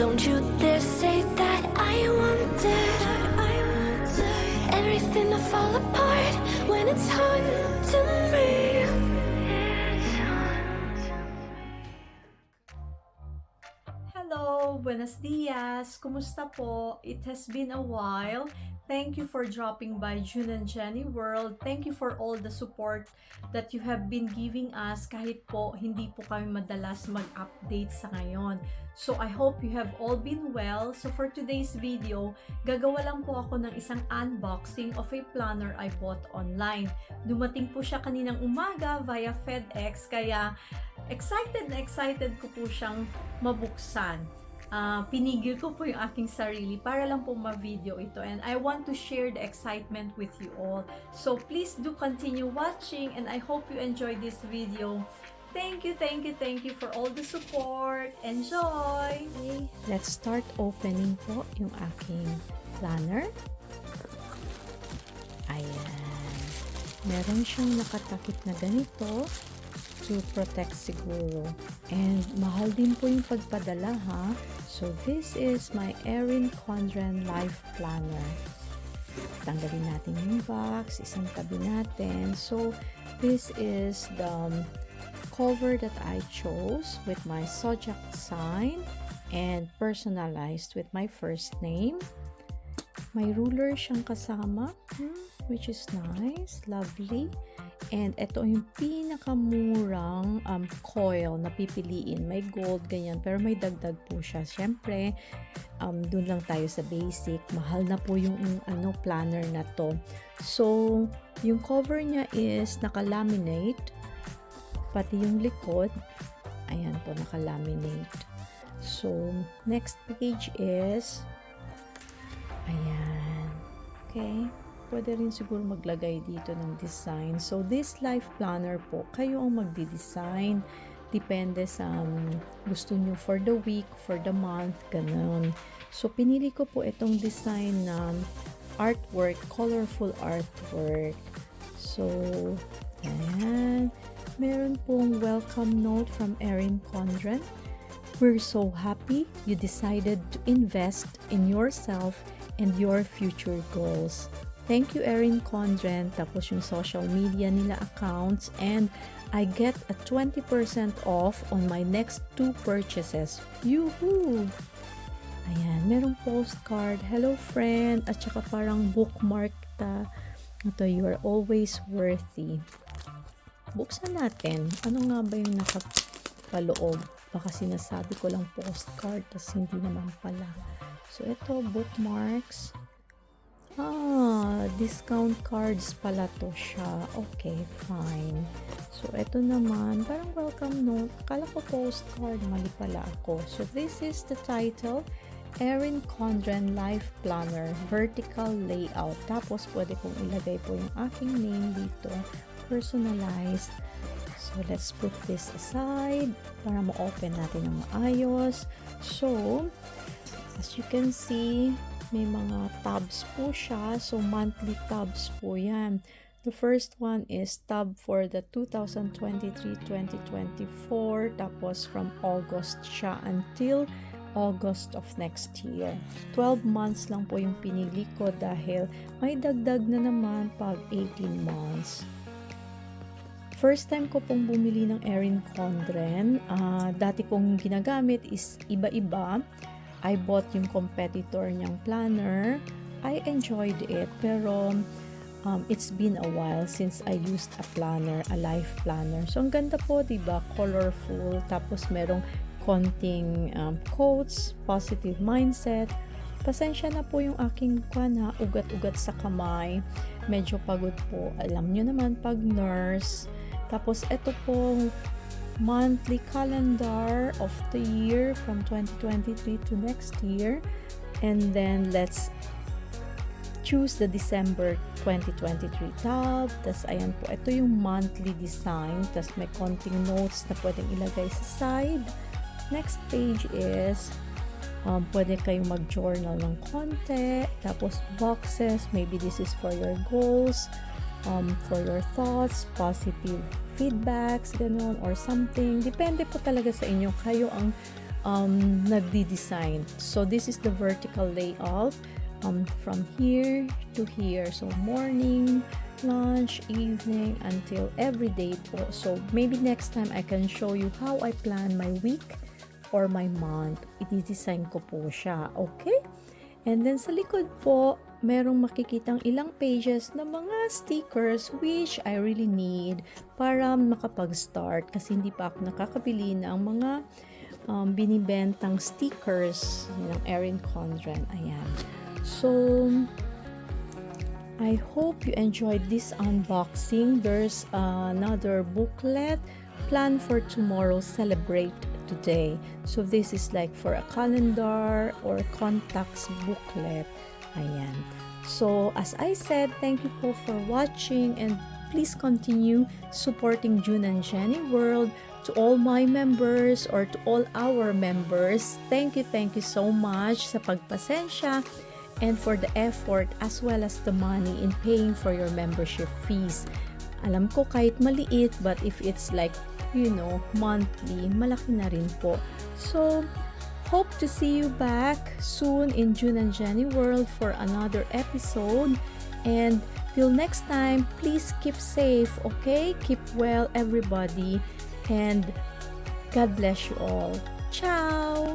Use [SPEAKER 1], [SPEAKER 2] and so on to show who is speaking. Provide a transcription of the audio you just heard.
[SPEAKER 1] Don't you dare say that I wanted everything to fall apart when it's hard to me.
[SPEAKER 2] Hello, buenos dias. Kumusta po? It has been a while. Thank you for dropping by June and Jenny World. Thank you for all the support that you have been giving us kahit po hindi po kami madalas mag-update sa ngayon. So I hope you have all been well. So for today's video, gagawa lang po ako ng isang unboxing of a planner I bought online. Dumating po siya kaninang umaga via FedEx, kaya excited na excited ko po siyang mabuksan. Pinigil ko po yung aking sarili para lang po ma-video ito, and I want to share the excitement with you all. So please do continue watching, and I hope you enjoy this video. Thank you for all the support. Enjoy! Okay, let's start opening po yung aking planner. Ayan. Meron siyang nakatakip na ganito to protect siguro. And mahal din po yung pagpadala, ha? So this is my Erin Condren Life Planner. Tanggalin natin yung box, isang tabi natin. So this is the cover that I chose with my zodiac sign and personalized with my first name. May ruler siyang kasama, which is nice, lovely. And ito yung pinakamurang coil na pipiliin. May gold, ganyan. Pero may dagdag po siya. Siyempre, dun lang tayo sa basic. Mahal na po yung planner na to. So, yung cover niya is naka-laminate. Pati yung likod, ayan po, naka-laminate. So, next page is, ayan. Okay. Pwede rin siguro maglagay dito ng design. So, this life planner po, kayo ang magdi-design. Depende sa gusto nyo for the week, for the month, ganun. So, pinili ko po itong design na artwork, colorful artwork. So, ayan. Meron pong welcome note from Erin Condren. We're so happy you decided to invest in yourself and your future goals. Thank you, Erin Condren. Tapos yung social media nila accounts, and I get a 20% off on my next 2 purchases. Yoo-hoo! Ayan, merong postcard. Hello, friend. At saka parang bookmark ta. Ito, you are always worthy. Buksan natin. Ano nga ba yung nakapaloob? Baka sinasabi ko lang postcard, tas hindi naman pala. So, ito, bookmarks. Discount cards pala to siya. Okay, fine. So, ito naman, parang welcome note. Akala ko postcard, mali pala ako. So, this is the title, Erin Condren Life Planner, Vertical Layout. Tapos, pwede kong ilagay po yung aking name dito, personalized. So, let's put this aside para ma-open natin ng maayos. So, as you can see, may mga tabs po siya. So, monthly tabs po yan. The first one is tab for the 2023-2024. Tapos, from August siya until August of next year. 12 months lang po yung pinili ko dahil may dagdag na naman pag 18 months. First time ko pong bumili ng Erin Condren. Dati kong ginagamit is iba-iba. I bought yung competitor niyang planner. I enjoyed it, pero it's been a while since I used a planner, a life planner. So, ang ganda po, diba? Colorful, tapos merong konting quotes, positive mindset. Pasensya na po yung aking ugat-ugat sa kamay. Medyo pagod po. Alam nyo naman, pag nurse. Tapos, ito pong monthly calendar of the year from 2023 to next year, and then let's choose the December 2023 tab. Tas ayan po, ito yung monthly design, tas may konting notes na pwedeng ilagay sa side. Next page is pwede kayong mag-journal ng konti, tapos boxes, maybe this is for your goals, for your thoughts, positive feedbacks, ganun, or something. Depende po talaga sa inyo. Kayo ang nagdi-design. So this is the vertical layout from here to here. So morning, lunch, evening, until every day po. So maybe next time I can show you how I plan my week or my month. I-design ko po siya. Okay? And then sa likod po, merong makikitang ilang pages na mga stickers which I really need para makapag-start kasi hindi pa ako nakakabili ng mga binibentang stickers ng Erin Condren. Ayan. So, I hope you enjoyed this unboxing. There's another booklet, Plan for Tomorrow, Celebrate Today. So this is like for a calendar or contacts booklet. Ayan. So as I said, thank you po for watching and please continue supporting June and Jenny World. To all my members or to all our members, thank you so much sa pagpasensya and for the effort as well as the money in paying for your membership fees. Alam ko kahit maliit, but if it's like, monthly, malaki na rin po. So, hope to see you back soon in June and Jenny World for another episode. And till next time, please keep safe, okay? Keep well, everybody. And God bless you all. Ciao!